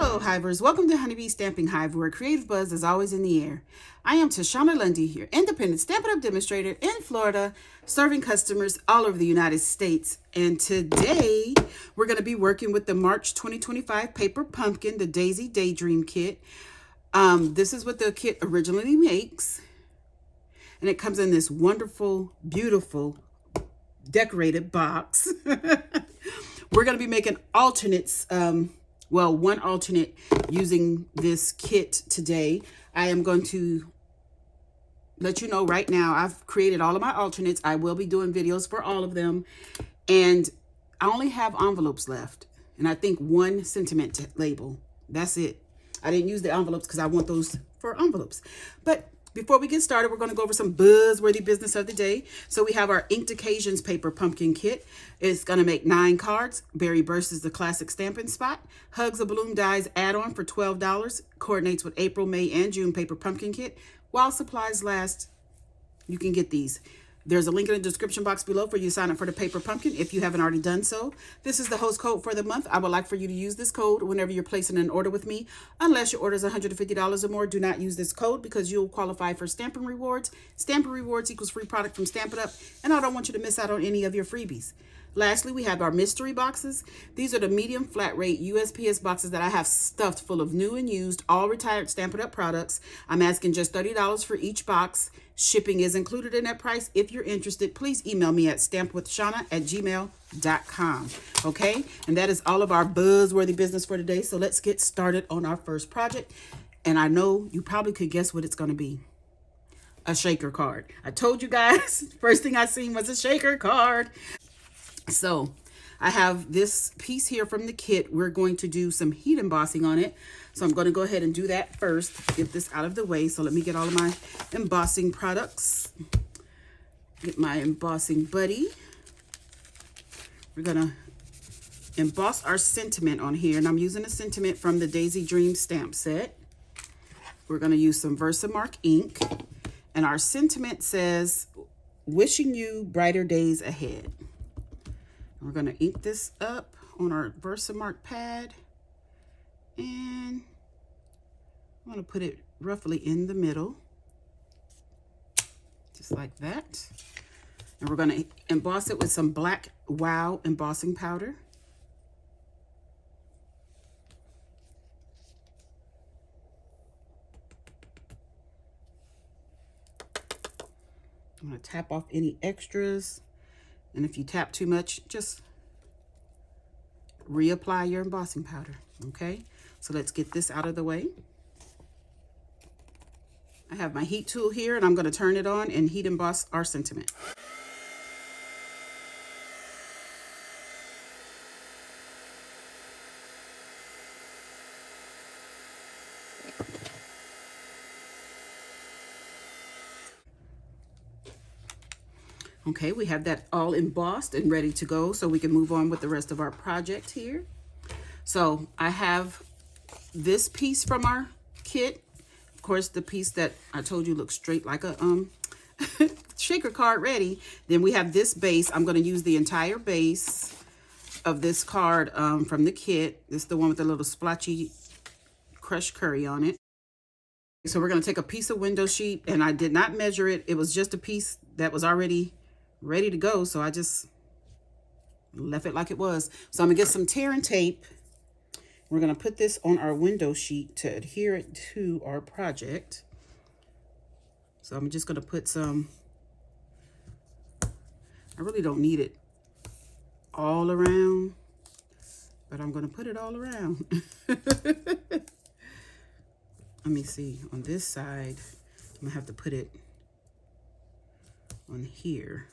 Hello Hivers, welcome to Honeybee Stamping Hive, where creative buzz is always in the air. I am Tashana Lundy, your independent Stampin' Up demonstrator in Florida, serving customers all over the United States. And today we're going to be working with the March 2025 paper pumpkin, the Daisy Daydream kit. This is what the kit originally makes, and it comes in this wonderful, beautiful, decorated box. We're going to be making alternates. Well, one alternate using this kit today. I am going to let you know right now, I've created all of my alternates. I will be doing videos for all of them. And I only have envelopes left. And I think one sentiment label. That's it. I didn't use the envelopes because I want those for envelopes. But before we get started, we're going to go over some buzzworthy business of the day. So we have our Inked Occasions paper pumpkin kit. It's going to make 9 cards. Berry Burst is the classic stamping spot. Hugs a Balloon Dies add-on for $12. Coordinates with April, May, and June paper pumpkin kit. While supplies last, you can get these. There's a link in the description box below for you to sign up for the paper pumpkin if you haven't already done so. This is the host code for the month. I would like for you to use this code whenever you're placing an order with me. Unless your order is $150 or more, do not use this code because you'll qualify for Stampin' Rewards. Stampin' Rewards equals free product from Stampin' Up, and I don't want you to miss out on any of your freebies. Lastly, we have our mystery boxes. These are the medium flat rate USPS boxes that I have stuffed full of new and used, all retired Stampin' Up products. I'm asking just $30 for each box. Shipping is included in that price. If you're interested, please email me at stampwithshana@gmail.com. Okay? And that is all of our buzzworthy business for today. So let's get started on our first project. And I know you probably could guess what it's going to be. A shaker card. I told you guys, first thing I seen was a shaker card. So I have this piece here from the kit. We're going to do some heat embossing on it. So I'm going to go ahead and do that first. Get this out of the way. So let me get all of my embossing products. Get my embossing buddy. We're going to emboss our sentiment on here. And I'm using a sentiment from the Daisy Dream stamp set. We're going to use some Versamark ink. And our sentiment says, wishing you brighter days ahead. We're going to ink this up on our Versamark pad, and I'm going to put it roughly in the middle, just like that. And we're going to emboss it with some Black Wow embossing powder. I'm going to tap off any extras. And if you tap too much, just reapply your embossing powder, okay? So let's get this out of the way. I have my heat tool here, and I'm going to turn it on and heat emboss our sentiment. Okay, we have that all embossed and ready to go, so we can move on with the rest of our project here. So I have this piece from our kit. Of course, the piece that I told you looks straight like a shaker card ready. Then we have this base. I'm going to use the entire base of this card from the kit. This is the one with the little splotchy crushed curry on it. So we're going to take a piece of window sheet, and I did not measure it. It was just a piece that was already ready to go, so I just left it like it was. So I'm gonna get some tear and tape. We're gonna put this on our window sheet to adhere it to our project. So I'm just gonna put some, I really don't need it all around, but I'm gonna put it all around. Let me see, on this side, I'm gonna have to put it on here.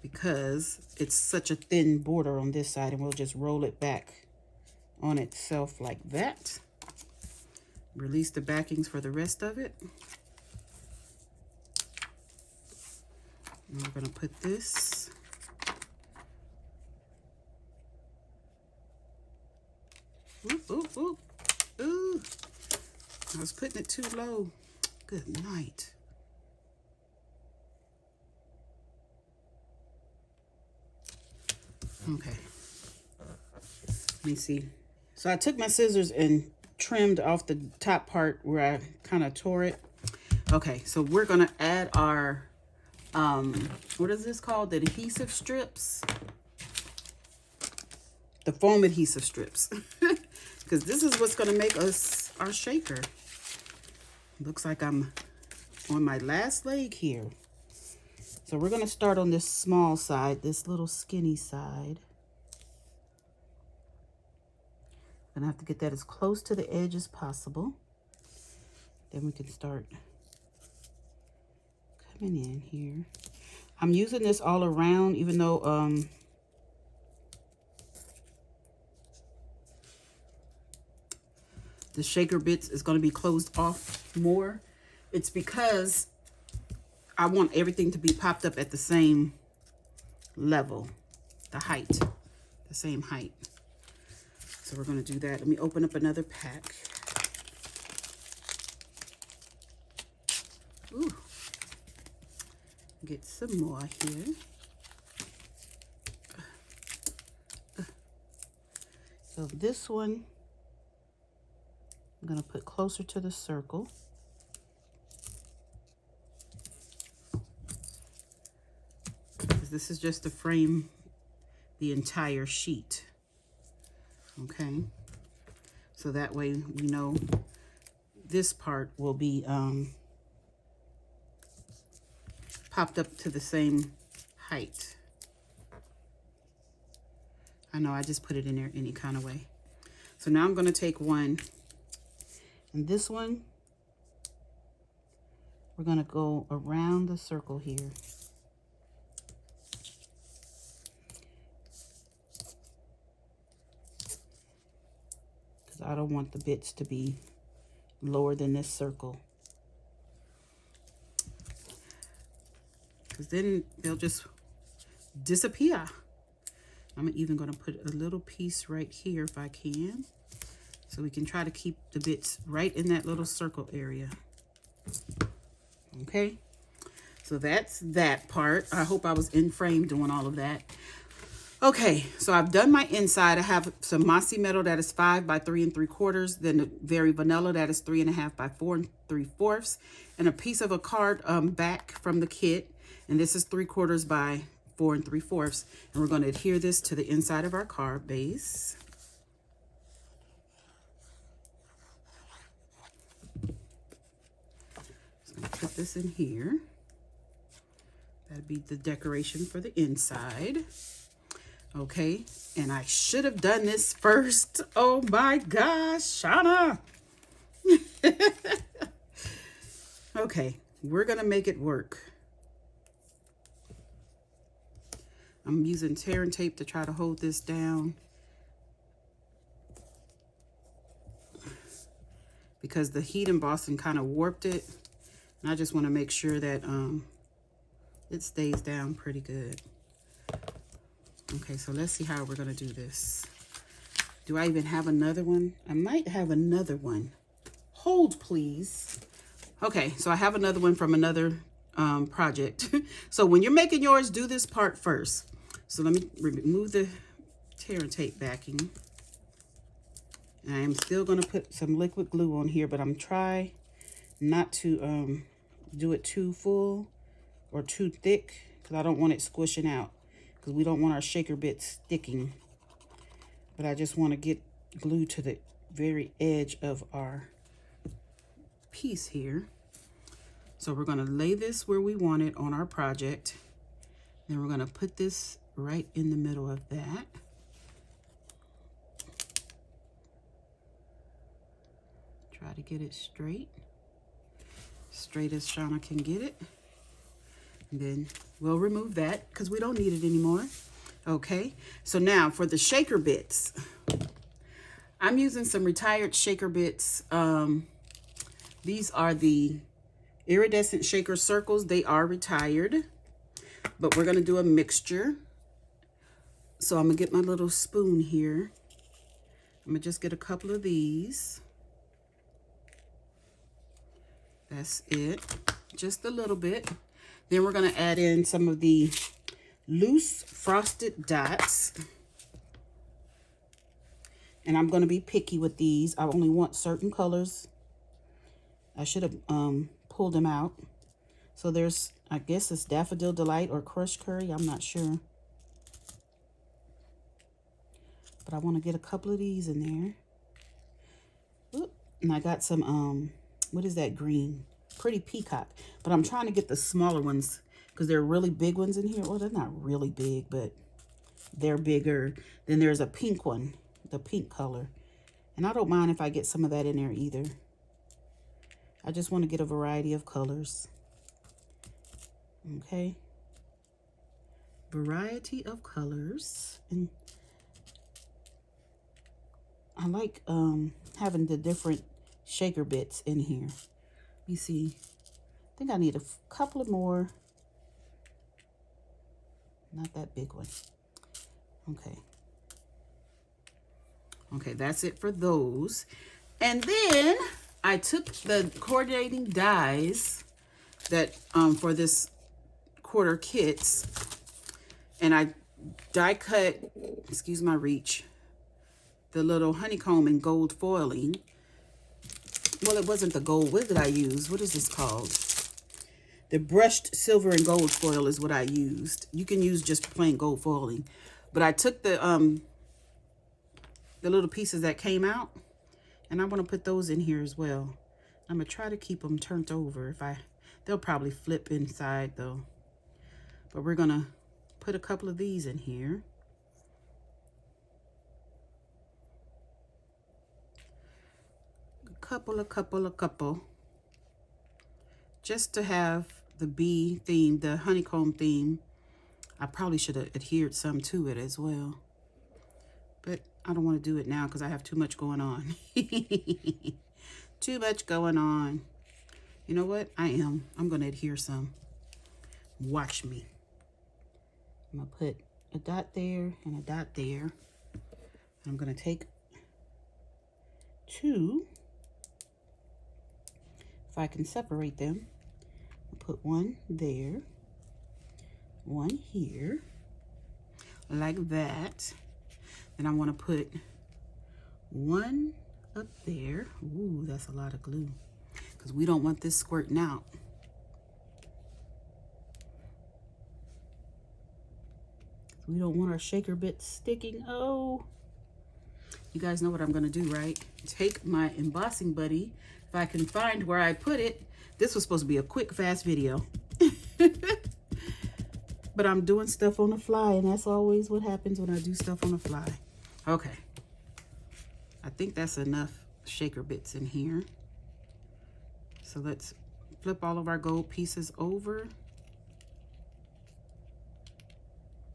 Because it's such a thin border on this side, and we'll just roll it back on itself like that. Release the backings for the rest of it. And we're going to put this ooh, I was putting it too low. Good night. Okay. Let me see. So I took my scissors and trimmed off the top part where I kind of tore it. Okay, so we're going to add our, what is this called? The adhesive strips. The foam adhesive strips. Because this is what's going to make us our shaker. Looks like I'm on my last leg here. So we're going to start on this small side, this little skinny side. Gonna have to get that as close to the edge as possible. Then we can start coming in here. I'm using this all around, even though the shaker bits is going to be closed off more. It's because I want everything to be popped up at the same level, the height, the same height. So we're going to do that. Let me open up another pack. Ooh. Get some more here. So this one, I'm going to put closer to the circle. This is just to frame the entire sheet. Okay, so that way we know this part will be popped up to the same height. I know I just put it in there any kind of way. So now I'm going to take one, and this one, we're going to go around the circle here. I don't want the bits to be lower than this circle, because then they'll just disappear. I'm even going to put a little piece right here if I can, so we can try to keep the bits right in that little circle area. Okay, so that's that part. I hope I was in frame doing all of that. Okay, so I've done my inside. I have some mossy metal that is 5 by 3 3/4, then the very vanilla that is 3 1/2 by 4 3/4, and a piece of a card back from the kit, and this is 3/4 by 4 3/4, and we're going to adhere this to the inside of our card base. So I'm going to put this in here. That'd be the decoration for the inside. Okay, and I should have done this first. Oh my gosh, Shauna. Okay, we're gonna make it work. I'm using tear and tape to try to hold this down, because the heat embossing kind of warped it, and I just want to make sure that it stays down pretty good. Okay, so let's see how we're going to do this. Do I even have another one? I might have another one. Hold, please. Okay, so I have another one from another project. So when you're making yours, do this part first. So let me remove the tear and tape backing. And I am still going to put some liquid glue on here, but I'm trying not to do it too full or too thick, because I don't want it squishing out, because we don't want our shaker bits sticking. But I just want to get glue to the very edge of our piece here. So we're going to lay this where we want it on our project. Then we're going to put this right in the middle of that. Try to get it straight as Shauna can get it. And then we'll remove that because we don't need it anymore. Okay, so now for the shaker bits, I'm using some retired shaker bits. These are the iridescent shaker circles. They are retired, but we're gonna do a mixture. So I'm gonna get my little spoon here. I'm gonna just get a couple of these. That's it, just a little bit. Then we're gonna add in some of the loose frosted dots. And I'm going to be picky with these. I only want certain colors. I should have pulled them out. So there's, I guess it's Daffodil Delight or Crushed Curry. I'm not sure. But I want to get a couple of these in there. Oop. And I got some, what is that green? Pretty Peacock. But I'm trying to get the smaller ones because there are really big ones in here. Well, they're not really big, but they're bigger. Then there's a pink one, the pink color. And I don't mind if I get some of that in there either. I just want to get a variety of colors. Okay. Variety of colors. And I like having the different shaker bits in here. You see, I think I need a couple of more. Not that big one. Okay. Okay, that's it for those. And then I took the coordinating dies that for this quarter kits, and I die cut, excuse my reach, the little honeycomb and gold foiling. Well, it wasn't the gold. What did I use? What is this called? The brushed silver and gold foil is what I used. You can use just plain gold foiling. But I took the little pieces that came out, and I want to put those in here as well. I'm going to try to keep them turned over. They'll probably flip inside though. But we're going to put a couple of these in here. A couple. Just to have the bee theme, the honeycomb theme. I probably should have adhered some to it as well. But I don't want to do it now because I have too much going on. Too much going on. You know what? I'm going to adhere some. Watch me. I'm going to put a dot there and a dot there. I'm going to take two. If I can separate them, I'll put one there, one here, like that. Then I want to put one up there. Ooh, that's a lot of glue because we don't want this squirting out. We don't want our shaker bits sticking. Oh, you guys know what I'm going to do, right? Take my embossing buddy. If I can find where I put it. This was supposed to be a quick, fast video. But I'm doing stuff on the fly, and that's always what happens when I do stuff on the fly. Okay. I think that's enough shaker bits in here. So let's flip all of our gold pieces over.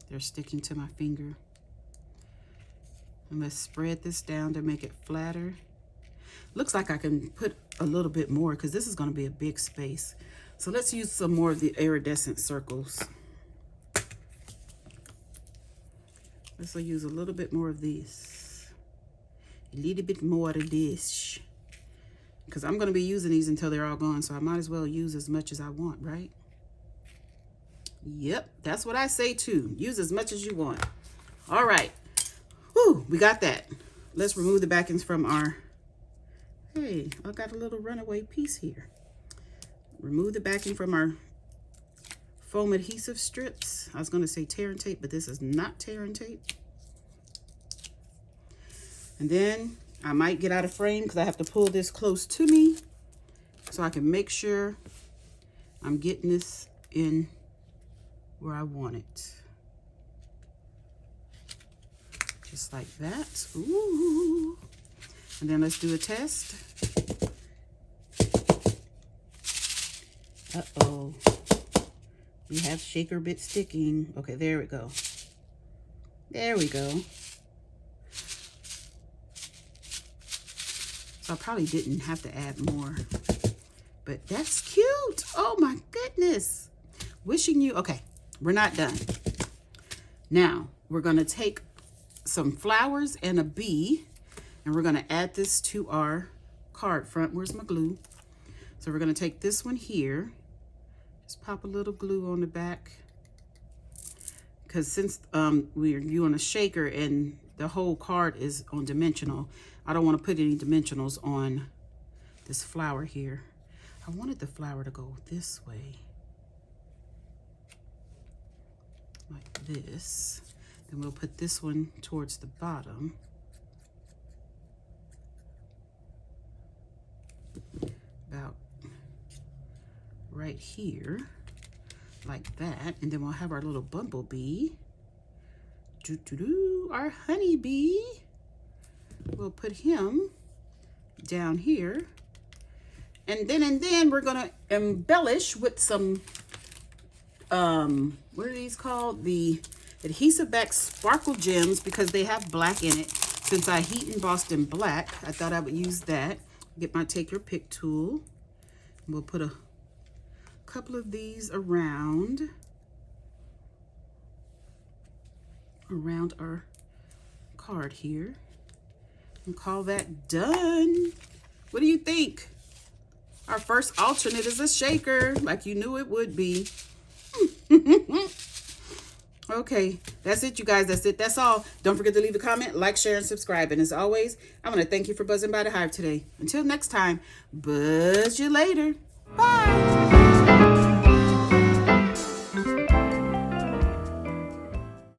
They're sticking to my finger. And let's spread this down to make it flatter. Looks like I can put a little bit more because this is going to be a big space. So let's use some more of the iridescent circles. Let's use a little bit more of this. A little bit more of this. Because I'm going to be using these until they're all gone. So I might as well use as much as I want, right? Yep, that's what I say too. Use as much as you want. All right. Whew, we got that. Let's remove the backings from our... Hey, I got a little runaway piece here. Remove the backing from our foam adhesive strips. I was going to say tear and tape, but this is not tear and tape. And then I might get out of frame because I have to pull this close to me so I can make sure I'm getting this in where I want it. Just like that. Ooh. And then let's do a test. Uh-oh. We have shaker bit sticking. Okay, there we go. There we go. So I probably didn't have to add more. But that's cute. Oh my goodness. Wishing you... Okay, we're not done. Now, we're going to take some flowers and a bee. And we're going to add this to our card front. Where's my glue? So we're going to take this one here. Just pop a little glue on the back. because since we're doing a shaker and the whole card is on dimensional, I don't want to put any dimensionals on this flower here. I wanted the flower to go this way, like this. Then we'll put this one towards the bottom. About right here, like that. And then we'll have our little bumblebee. Our honeybee. We'll put him down here. And then we're gonna embellish with some, what are these called? The adhesive back sparkle gems, because they have black in it. Since I heat embossed in black, I thought I would use that. Get my take your pick tool. We'll put a couple of these around our card here and call that done. What do you think? Our first alternate is a shaker, like you knew it would be. Okay, that's it, you guys. That's it. That's all. Don't forget to leave a comment, like, share, and subscribe. And as always, I want to thank you for buzzing by the Hive today. Until next time, buzz you later. Bye.